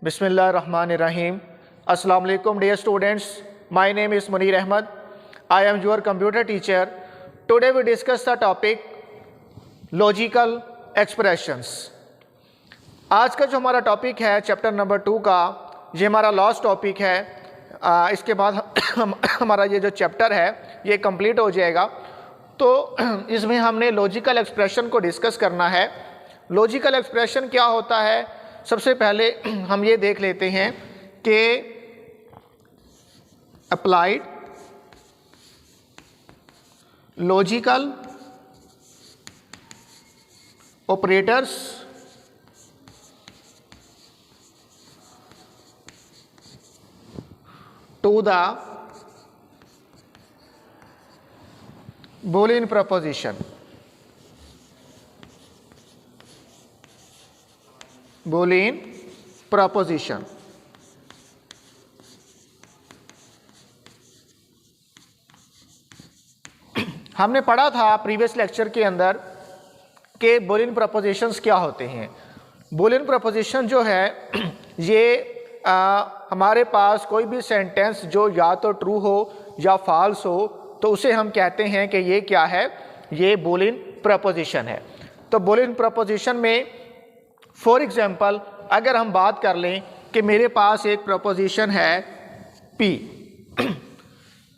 Bismillahirrahmanirrahim. Assalamu alaikum dear students. My name is Munir Ahmad. I am your computer teacher. Today we discuss the topic logical expressions. आज का जो हमारा topic है chapter number 2 का, ये हमारा last topic है। इसके बाद हमारा ये जो चैप्टर है ये कंप्लीट हो जाएगा। तो इसमें हमने लॉजिकल एक्सप्रेशन को डिस्कस करना है। लॉजिकल एक्सप्रेशन क्या होता है, सबसे पहले हम ये देख लेते हैं कि applied logical operators to the Boolean proposition. Boolean proposition. हमने पढ़ा था प्रीवियस लेक्चर के अंदर कि Boolean propositions क्या होते हैं। Boolean proposition जो है ये हमारे पास कोई भी सेंटेंस जो या तो ट्रू हो या फॉल्स हो तो उसे हम कहते हैं कि ये क्या है, ये बूलियन प्रपोजिशन है। तो बूलियन प्रपोजिशन में फॉर एग्जांपल अगर हम बात कर लें कि मेरे पास एक प्रपोजिशन है P,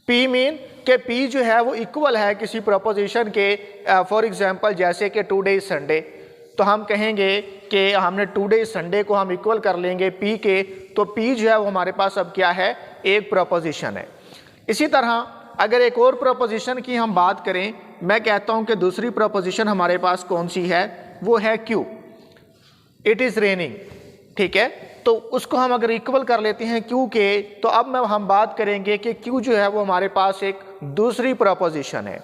P मीन कि P जो है वो इक्वल है किसी प्रपोजिशन के। फॉर एग्जांपल जैसे कि टुडे इज संडे, तो हम कहेंगे कि हमने टुडे इज संडे को हम इक्वल कर लेंगे P के, तो P जो है वो हमारे पास अब क्या है, एक प्रपोजिशन है। इसी तरह अगर एक और प्रपोजिशन की हम बात करें, मैं कहता हूं कि दूसरी प्रपोजिशन हमारे पास कौन सी है, वो है Q, इट इज़ रेनिंग। ठीक है, तो उसको हम अगर इक्वल कर लेते हैं Q के, तो अब हम बात करेंगे कि Q जो है वो हमारे पास एक दूसरी प्रपोजिशन है।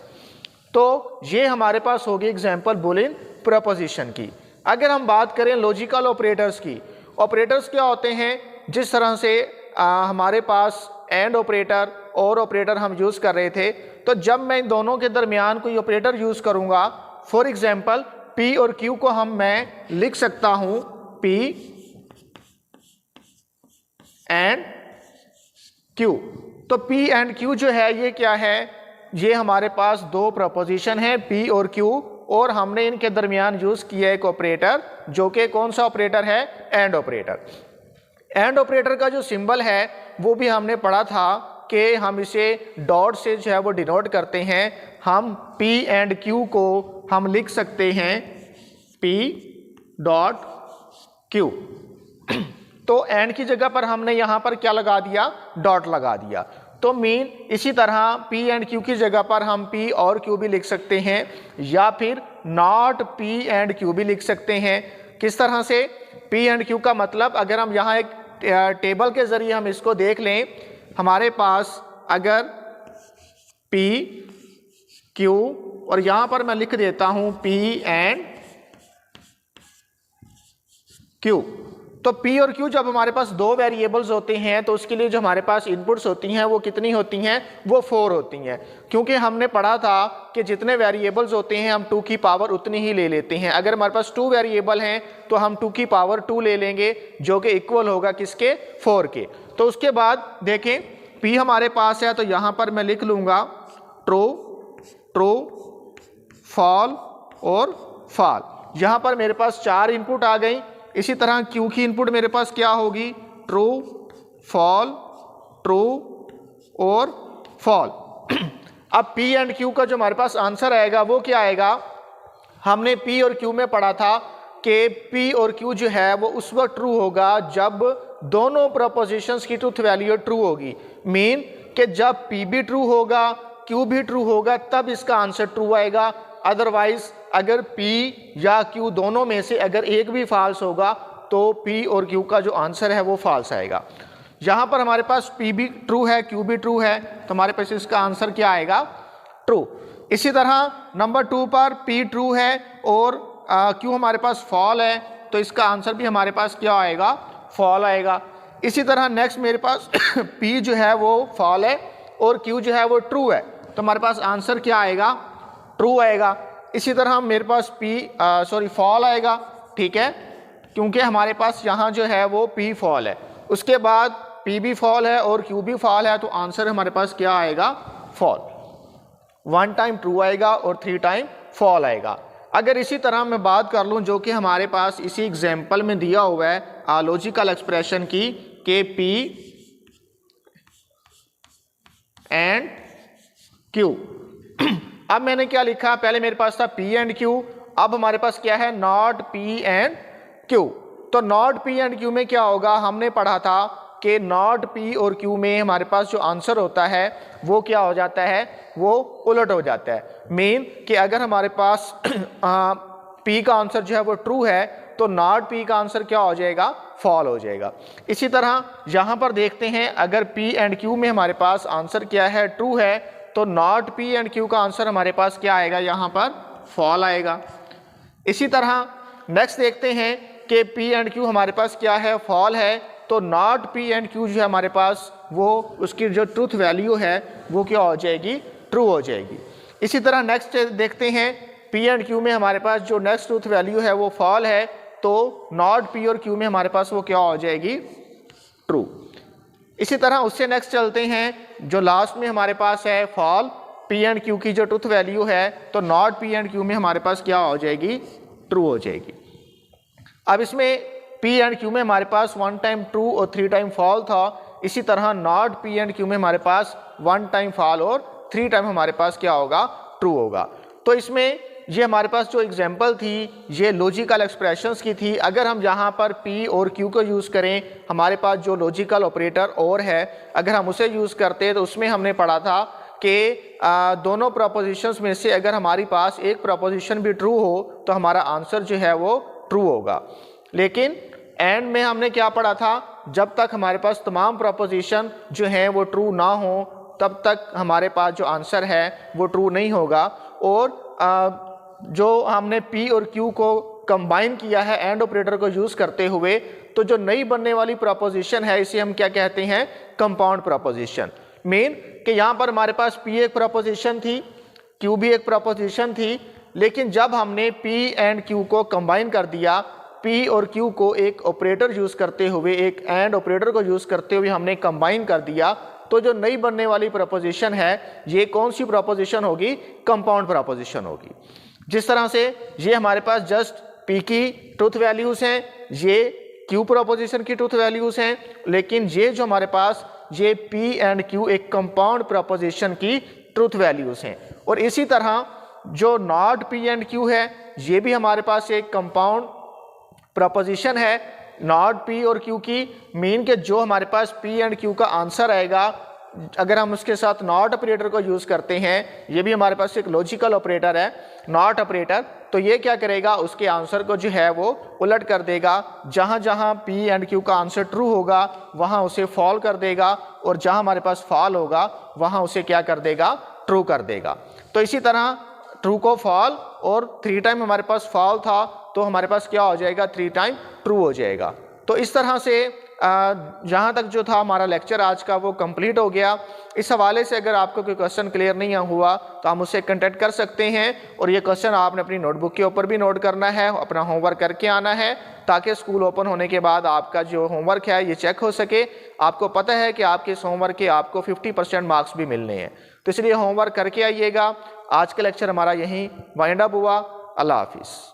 तो ये हमारे पास होगी एग्जाम्पल बूलियन प्रपोजिशन की। अगर हम बात करें लॉजिकल ऑपरेटर्स की, ऑपरेटर्स क्या होते हैं, जिस तरह से हमारे पास एंड ऑपरेटर और ऑपरेटर हम यूज़ कर रहे थे, तो जब मैं इन दोनों के दरमियान कोई ऑपरेटर यूज़ करूँगा, फॉर एग्जांपल P और Q को मैं लिख सकता हूँ P एंड Q। तो P एंड Q जो है ये क्या है, ये हमारे पास दो प्रपोजिशन है P और Q, और हमने इनके दरमियान यूज़ किया एक ऑपरेटर जो कि कौन सा ऑपरेटर है, एंड ऑपरेटर। एंड ऑपरेटर का जो सिंबल है वो भी हमने पढ़ा था कि हम इसे डॉट से जो है वो डिनोट करते हैं। हम P एंड Q को हम लिख सकते हैं P डॉट Q। तो एंड की जगह पर हमने यहाँ पर क्या लगा दिया, डॉट लगा दिया। तो मीन इसी तरह P एंड Q की जगह पर हम P और Q भी लिख सकते हैं, या फिर नॉट P एंड Q भी लिख सकते हैं। किस तरह से, P एंड Q का मतलब अगर हम यहाँ एक टेबल के ज़रिए हम इसको देख लें, हमारे पास अगर P Q और यहाँ पर मैं लिख देता हूँ P एंड Q, तो P और Q जब हमारे पास दो वेरिएबल्स होते हैं तो उसके लिए जो हमारे पास इनपुट्स होती हैं वो कितनी होती हैं, वो 4 होती हैं। क्योंकि हमने पढ़ा था कि जितने वेरिएबल्स होते हैं हम 2 की पावर उतनी ही ले लेते हैं। अगर हमारे पास 2 वेरिएबल हैं तो हम 2 की पावर 2 ले लेंगे, जो कि इक्वल होगा किसके, 4 के। तो उसके बाद देखें P हमारे पास है, तो यहाँ पर मैं लिख लूँगा ट्रू, ट्रू, फॉल और फॉल। यहाँ पर मेरे पास 4 इनपुट आ गई। इसी तरह Q की इनपुट मेरे पास क्या होगी, ट्रू, फॉल, ट्रू और फॉल। अब P एंड Q का जो हमारे पास आंसर आएगा वो क्या आएगा, हमने P और Q में पढ़ा था कि P और Q जो है वो उस वक्त ट्रू होगा जब दोनों प्रपोजिशंस की ट्रूथ वैल्यू ट्रू होगी। मीन कि जब P भी ट्रू होगा, Q भी ट्रू होगा, तब इसका आंसर ट्रू आएगा। अदरवाइज अगर P या Q दोनों में से अगर एक भी फॉल्स होगा तो P और Q का जो आंसर है वो फॉल्स आएगा। यहाँ पर हमारे पास P भी ट्रू है, Q भी ट्रू है, तो हमारे पास इसका आंसर क्या आएगा, ट्रू। इसी तरह नंबर 2 पर P ट्रू है और Q हमारे पास फॉल है, तो इसका आंसर भी हमारे पास क्या आएगा, फॉल आएगा। इसी तरह नेक्स्ट मेरे पास P जो है वो फॉल है और Q जो है वो ट्रू है, तो हमारे पास आंसर क्या आएगा, ट्रू आएगा। इसी तरह मेरे पास फॉल आएगा, ठीक है, क्योंकि हमारे पास यहाँ जो है वो P फॉल है, उसके बाद P भी फॉल है और Q भी फॉल है, तो आंसर हमारे पास क्या आएगा? फॉल। 1 टाइम ट्रू आएगा और 3 टाइम फॉल आएगा। अगर इसी तरह मैं बात कर लूँ जो कि हमारे पास इसी एग्जाम्पल में दिया हुआ है लॉजिकल एक्सप्रेशन की, के P एंड Q। अब मैंने क्या लिखा? पहले मेरे पास था P एंड Q, अब हमारे पास क्या है? Not P and Q। तो नॉट P एंड Q में क्या होगा? हमने पढ़ा था कि नॉट P और Q में हमारे पास जो आंसर होता है वो क्या हो जाता है? वो उलट हो जाता है। मीन कि अगर हमारे पास P का आंसर जो है वो ट्रू है तो नॉट P का आंसर क्या हो जाएगा? फॉल हो जाएगा। इसी तरह यहाँ पर देखते हैं, अगर P एंड Q में हमारे पास आंसर क्या है? ट्रू है, तो नॉट P एंड Q का आंसर हमारे पास क्या आएगा? यहाँ पर फॉल आएगा। इसी तरह नेक्स्ट देखते हैं कि P एंड Q हमारे पास क्या है? फॉल है, तो नॉट P एंड Q जो है हमारे पास वो उसकी जो ट्रूथ वैल्यू है वो क्या हो जाएगी? ट्रू हो जाएगी। इसी तरह नेक्स्ट देखते हैं, P एंड Q में हमारे पास जो नेक्स्ट ट्रूथ वैल्यू है वो फॉल है, तो नॉट P और Q में हमारे पास वो क्या हो जाएगी? ट्रू। इसी तरह उससे नेक्स्ट चलते हैं, जो लास्ट में हमारे पास है फॉल, P एंड Q की जो ट्रूथ वैल्यू है तो नॉट P एंड Q में हमारे पास क्या हो जाएगी? ट्रू हो जाएगी। अब इसमें P एंड Q में हमारे पास 1 टाइम ट्रू और 3 टाइम फॉल था, इसी तरह नॉट P एंड Q में हमारे पास 1 टाइम फॉल और 3 टाइम हमारे पास क्या होगा? ट्रू होगा। तो इसमें ये हमारे पास जो एग्जाम्पल थी ये लॉजिकल एक्सप्रेशंस की थी। अगर हम यहाँ पर P और Q को यूज़ करें, हमारे पास जो लॉजिकल ऑपरेटर और है अगर हम उसे यूज़ करते तो उसमें हमने पढ़ा था कि दोनों प्रोपोजिशंस में से अगर हमारे पास एक प्रोपोजिशन भी ट्रू हो तो हमारा आंसर जो है वो ट्रू होगा। लेकिन एंड में हमने क्या पढ़ा था? जब तक हमारे पास तमाम प्रोपोजिशन जो हैं वो ट्रू ना हो तब तक हमारे पास जो आंसर है वो ट्रू नहीं होगा। और जो हमने P और Q को कंबाइन किया है एंड ऑपरेटर को यूज़ करते हुए, तो जो नई बनने वाली प्रोपोजिशन है इसे हम क्या कहते हैं? Compound proposition. मीन कि यहाँ पर हमारे पास P एक प्रोपोजिशन थी, Q भी एक प्रोपोजिशन थी, लेकिन जब हमने P एंड Q को कंबाइन कर दिया, P और Q को एक ऑपरेटर यूज़ करते हुए, एक एंड ऑपरेटर को यूज़ करते हुए हमने कंबाइन कर दिया, तो जो नई बनने वाली प्रोपोजिशन है ये कौन सी प्रोपोजिशन होगी? कंपाउंड प्रोपोजिशन होगी। जिस तरह से ये हमारे पास जस्ट P की ट्रूथ वैल्यूज़ हैं, ये Q प्रोपोजिशन की ट्रूथ वैल्यूज़ हैं, लेकिन ये जो हमारे पास ये P एंड Q एक कंपाउंड प्रोपोजिशन की ट्रूथ वैल्यूज़ हैं। और इसी तरह जो नॉट P एंड Q है ये भी हमारे पास एक कंपाउंड प्रोपोजिशन है नॉट P और Q की। मीन के जो हमारे पास P एंड Q का आंसर आएगा अगर हम उसके साथ नॉट ऑपरेटर को यूज़ करते हैं, ये भी हमारे पास एक लॉजिकल ऑपरेटर है नॉट ऑपरेटर, तो ये क्या करेगा? उसके आंसर को जो है वो उलट कर देगा। जहाँ जहाँ P एंड Q का आंसर ट्रू होगा वहाँ उसे फॉल कर देगा, और जहाँ हमारे पास फॉल होगा वहाँ उसे क्या कर देगा? ट्रू कर देगा। तो इसी तरह ट्रू को फॉल और 3 टाइम हमारे पास फॉल था तो हमारे पास क्या हो जाएगा? 3 टाइम ट्रू हो जाएगा। तो इस तरह से यहाँ तक जो था हमारा लेक्चर आज का वो कंप्लीट हो गया। इस हवाले से अगर आपको कोई क्वेश्चन क्लियर नहीं हुआ तो आप मुझसे कांटेक्ट कर सकते हैं, और ये क्वेश्चन आपने अपनी नोटबुक के ऊपर भी नोट करना है, अपना होमवर्क करके आना है, ताकि स्कूल ओपन होने के बाद आपका जो होमवर्क है ये चेक हो सके। आपको पता है कि आपके इस होमवर्क के आपको 50% मार्क्स भी मिलने हैं, तो इसलिए होमवर्क करके आइएगा। आज का लेक्चर हमारा यहीं वाइंड अप हुआ। अल्लाह हाफिज़।